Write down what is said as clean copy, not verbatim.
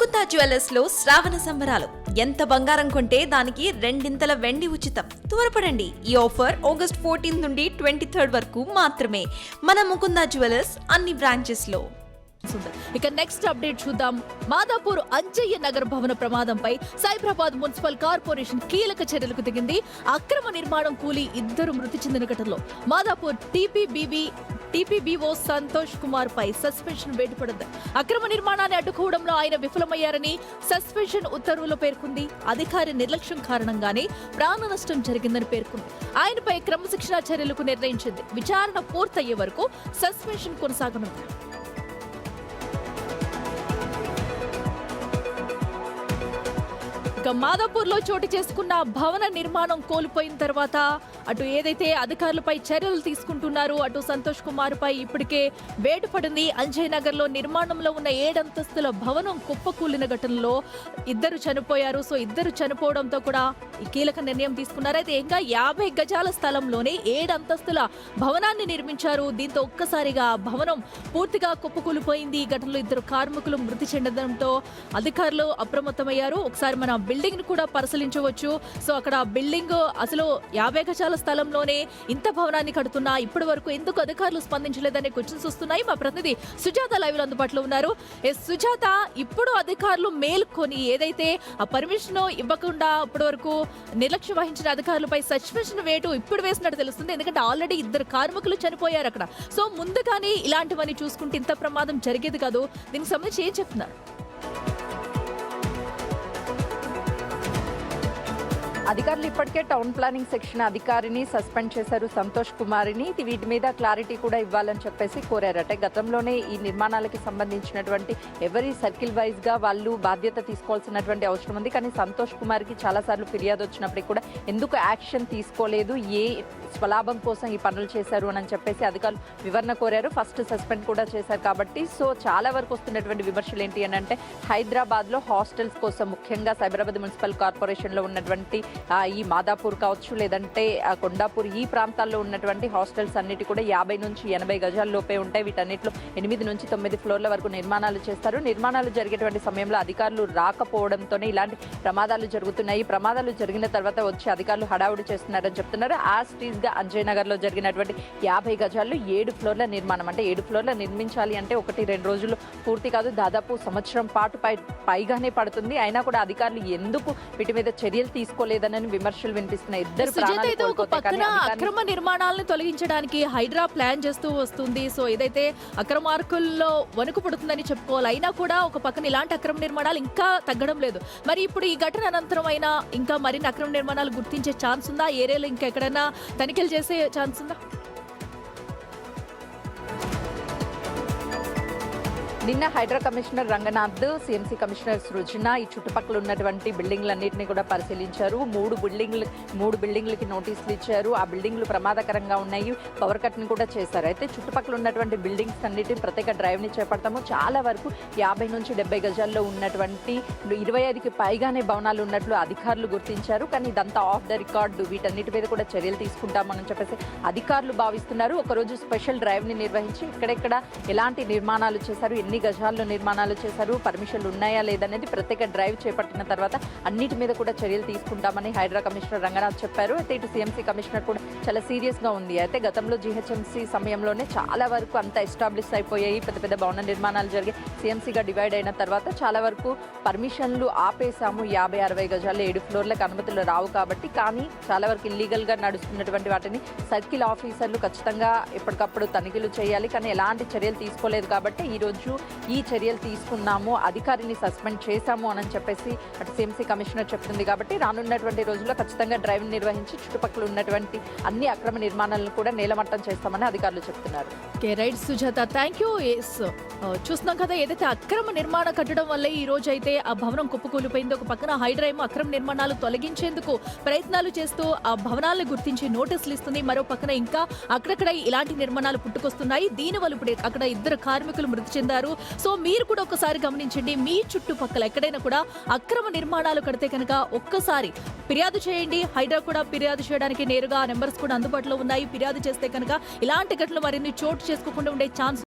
Mukunda jewellers లో శ్రావణ సంబరాలు. ఎంత బంగారం కొంటే దానికి రెండింతల వెండి ఉచితం. త్వరపడండి, ఈ ఆఫర్ ఆగస్ట్ 14 నుండి 23 వరకు మాత్రమే మన ముకుంద జ్యువెలర్స్ అన్ని బ్రాంచెస్ లో. ఇక నెక్స్ట్ అప్డేట్ చూద్దాం. మాదాపూర్ అంజయ్య నగర్ భవన ప్రమాదంపై సైబరాబాద్ మున్సిపల్ కార్పొరేషన్ కీలక చర్యలకు దిగింది. అక్రమ నిర్మాణం కూలి ఇద్దరు మృతి చెందిన ఘటనలో మాదాపూర్ టీపీబీఓ సంతోష్ కుమార్ పై సస్పెన్షన్ వేటు పడింది. అక్రమ నిర్మాణాన్ని అడ్డుకోవడంలో ఆయన విఫలమయ్యారని సస్పెన్షన్ ఉత్తర్వులో పేర్కొంది. అధికారి నిర్లక్ష్యం కారణంగానే ప్రాణ నష్టం జరిగిందని పేర్కొంది. ఆయనపై క్రమశిక్షణా చర్యలకు నిర్ణయించింది. విచారణ పూర్తయ్యే వరకు సస్పెన్షన్ కొనసాగనుంది. ఇక మాదాపూర్ లో చోటు చేసుకున్న భవన నిర్మాణం కోల్పోయిన తర్వాత అటు ఏదైతే అధికారులపై చర్యలు తీసుకుంటున్నారు, అటు సంతోష్ కుమార్ పై ఇప్పటికే వేటు పడింది. అంజయ్ నగర్ లో నిర్మాణంలో ఉన్న 7 అంతస్తుల భవనం కుప్పకూలిన ఘటనలో ఇద్దరు చనిపోయారు. సో ఇద్దరు చనిపోవడంతో కూడా ఈ కీలక నిర్ణయం తీసుకున్నారు. అయితే ఇంకా 50 గజాల స్థలంలోనే 7 అంతస్తుల భవనాన్ని నిర్మించారు. దీంతో ఒక్కసారిగా భవనం పూర్తిగా కుప్పకూలిపోయింది. ఈ ఘటనలో ఇద్దరు కార్మికులు మృతి చెందడంతో అధికారులు అప్రమత్తమయ్యారు. ఒకసారి మన బిల్డింగ్ ను కూడా పరిశీలించవచ్చు. సో అక్కడ బిల్డింగ్ అసలు 50 గజాల స్థలంలోనే ఇంత భవనాన్ని కడుతున్నా ఇప్పటి వరకు ఎందుకు అధికారులు స్పందించలేదనే క్వశ్చన్స్ వస్తున్నాయి. మా ప్రతినిధి సుజాత లైవ్ లో అందుబాటులో ఉన్నారు. సుజాత, ఇప్పుడు అధికారులు మేల్కొని ఏదైతే ఆ పర్మిషన్ ఇవ్వకుండా ఇప్పటి వరకు నిర్లక్ష్యం వహించిన అధికారులపై సస్పెన్షన్ వేటు ఇప్పుడు వేసినట్టు తెలుస్తుంది. ఎందుకంటే ఆల్రెడీ ఇద్దరు కార్మికులు చనిపోయారు అక్కడ. సో ముందుగానే ఇలాంటివన్నీ చూసుకుంటే ఇంత ప్రమాదం జరిగేది కాదు. దీనికి సంబంధించి ఏం చెప్తున్నారు? అధికారులు ఇప్పటికే టౌన్ ప్లానింగ్ సెక్షన్ అధికారిని సస్పెండ్ చేశారు, సంతోష్ కుమార్ని. వీటి మీద క్లారిటీ కూడా ఇవ్వాలని చెప్పేసి కోరారట. గతంలోనే ఈ నిర్మాణాలకి సంబంధించినటువంటి ఎవరి సర్కిల్ వైజ్ గా వాళ్ళు బాధ్యత తీసుకోవాల్సినటువంటి అవసరం ఉంది. కానీ సంతోష్ కుమార్కి చాలాసార్లు ఫిర్యాదు వచ్చినప్పటికీ కూడా ఎందుకు యాక్షన్ తీసుకోలేదు, ఏ స్వలాభం కోసం ఈ పనులు చేశారు అని చెప్పేసి అధికారులు వివరణ కోరారు. ఫస్ట్ సస్పెండ్ కూడా చేశారు కాబట్టి. సో చాలా వరకు వస్తున్నటువంటి విమర్శలు ఏంటి అని అంటే, హైదరాబాద్లో హాస్టల్స్ కోసం ముఖ్యంగా సైబరాబాద్ మున్సిపల్ కార్పొరేషన్లో ఉన్నటువంటి ఈ మాదాపూర్ కావచ్చు, లేదంటే కొండాపూర్, ఈ ప్రాంతాల్లో ఉన్నటువంటి హాస్టల్స్ అన్నిటి కూడా 50 నుంచి 80 గజాల లోపే ఉంటాయి. వీటన్నిటిలో 8 నుంచి 9 ఫ్లోర్ల వరకు నిర్మాణాలు చేస్తారు. నిర్మాణాలు జరిగేటువంటి సమయంలో అధికారులు రాకపోవడంతోనే ఇలాంటి ప్రమాదాలు జరుగుతున్నాయి. ప్రమాదాలు జరిగిన తర్వాత వచ్చి అధికారులు హడావుడి చేస్తున్నారని చెప్తున్నారు. గా అంజయ్ నగర్ లో జరిగినటువంటి 50 గజాల్లో 7 ఫ్లోర్ల నిర్మాణం. అంటే 7 ఫ్లోర్ల నిర్మించాలి అంటే 1-2 రోజులు పూర్తి కాదు, దాదాపు సంవత్సరం పాటు పైగానే పడుతుంది. అయినా కూడా అధికారులు ఎందుకు వీటి మీద చర్యలు తీసుకోలేదని విమర్శలు వినిపిస్తున్నాయి. అక్రమ నిర్మాణాలను తొలగించడానికి హైడ్రా ప్లాన్ చేస్తూ వస్తుంది. సో ఏదైతే అక్రమార్కుల్లో వణుకు పడుతుందని చెప్పుకోవాలి. అయినా కూడా ఒక పక్కన ఇలాంటి అక్రమ నిర్మాణాలు ఇంకా తగ్గడం లేదు. మరి ఇప్పుడు ఈ ఘటన అనంతరం అయినా ఇంకా మరిన్ని అక్రమ నిర్మాణాలు గుర్తించే ఛాన్స్ ఉందా? ఏరియాలో ఇంకా ఎక్కడైనా తనిఖీలు చేసే ఛాన్స్ ఉందా? నిన్న HYDRAA commissioner Ranganath, CMC commissioner Srujana ఈ చుట్టుపక్కల ఉన్నటువంటి బిల్డింగ్లన్నింటినీ కూడా పరిశీలించారు. 3 బిల్డింగ్లకి నోటీసులు ఇచ్చారు. ఆ బిల్డింగ్లు ప్రమాదకరంగా ఉన్నాయి, పవర్ కట్ని కూడా చేశారు. అయితే చుట్టుపక్కల ఉన్నటువంటి బిల్డింగ్స్ అన్నిటిని ప్రత్యేక డ్రైవ్ని చేపడతాము. చాలా వరకు 50 నుంచి 70 గజాల్లో ఉన్నటువంటి 25కి పైగానే భవనాలు ఉన్నట్లు అధికారులు గుర్తించారు. కానీ ఇదంతా ఆఫ్ ద రికార్డు, వీటన్నిటి మీద కూడా చర్యలు తీసుకుంటామని చెప్పేసి అధికారులు భావిస్తున్నారు. ఒకరోజు స్పెషల్ డ్రైవ్ని నిర్వహించి ఎక్కడెక్కడ ఎలాంటి నిర్మాణాలు చేశారు, ఎన్ని గజాల్లో నిర్మాణాలు చేశారు, పర్మిషన్లు ఉన్నాయా లేదనేది ప్రత్యేక డ్రైవ్ చేపట్టిన తర్వాత అన్నిటి మీద కూడా చర్యలు తీసుకుంటామని హైడ్రా కమిషనర్ రంగనాథ్ చెప్పారు. అయితే ఇటు సీఎంసీ కమిషనర్ కూడా చాలా సీరియస్గా ఉంది. అయితే గతంలో జీహెచ్ఎంసీ సమయంలోనే చాలా వరకు అంతా ఎస్టాబ్లిష్ అయిపోయాయి, పెద్ద పెద్ద భవన నిర్మాణాలు జరిగి సీఎంసీగా డివైడ్ అయిన తర్వాత చాలా వరకు పర్మిషన్లు ఆపేశాము. 50-60 గజాల్లో 7 ఫ్లోర్లకు అనుమతులు రావు కాబట్టి. కానీ చాలా వరకు ఇల్లీగల్గా నడుస్తున్నటువంటి వాటిని సర్కిల్ ఆఫీసర్లు ఖచ్చితంగా ఎప్పటికప్పుడు తనిఖీలు చేయాలి. కానీ ఎలాంటి చర్యలు తీసుకోలేదు కాబట్టి ఈరోజు ఈ చర్యలు తీసుకున్నాము, అధికారిని సస్పెండ్ చేశాము అని చెప్పేసి అటు సిఎంసీ కమిషనర్ చెప్తుంది. కాబట్టి రానున్నటువంటి రోజుల్లో ఖచ్చితంగా డ్రైవ్ నిర్వహించి చుట్టుపక్కల ఉన్నటువంటి అన్ని అక్రమ నిర్మాణాలను కూడా నేలమట్టం చేస్తామని అధికారులు చెప్తున్నారు. Right Sujatha, thank you. చూస్తున్నాం కదా, ఏదైతే అక్రమ నిర్మాణ కట్టడం వల్లే ఈ రోజు అయితే ఆ భవనం కుప్పకూలిపోయింది. ఒక పక్కన హైడ్రా ఏమో అక్రమ నిర్మాణాలు తొలగించేందుకు ప్రయత్నాలు చేస్తూ ఆ భవనాలను గుర్తించి నోటీసులు ఇస్తుంది. మరో పక్కన ఇంకా అక్కడక్కడ ఇలాంటి నిర్మాణాలు పుట్టుకొస్తున్నాయి. దీనివల్ల ఇప్పుడు అక్కడ 2 కార్మికులు మృతి చెందారు. సో మీరు కూడా ఒకసారి గమనించండి, మీ చుట్టుపక్కల ఎక్కడైనా కూడా అక్రమ నిర్మాణాలు కడితే కనుక ఒక్కసారి ఫిర్యాదు చేయండి. హైడ్రా కూడా ఫిర్యాదు చేయడానికి నేరుగా నెంబర్స్ కూడా అందుబాటులో ఉన్నాయి. ఫిర్యాదు చేస్తే కనుక ఇలాంటి ఘటనలు మరిన్ని చోటు చేసుకోకుండా ఉండే ఛాన్స్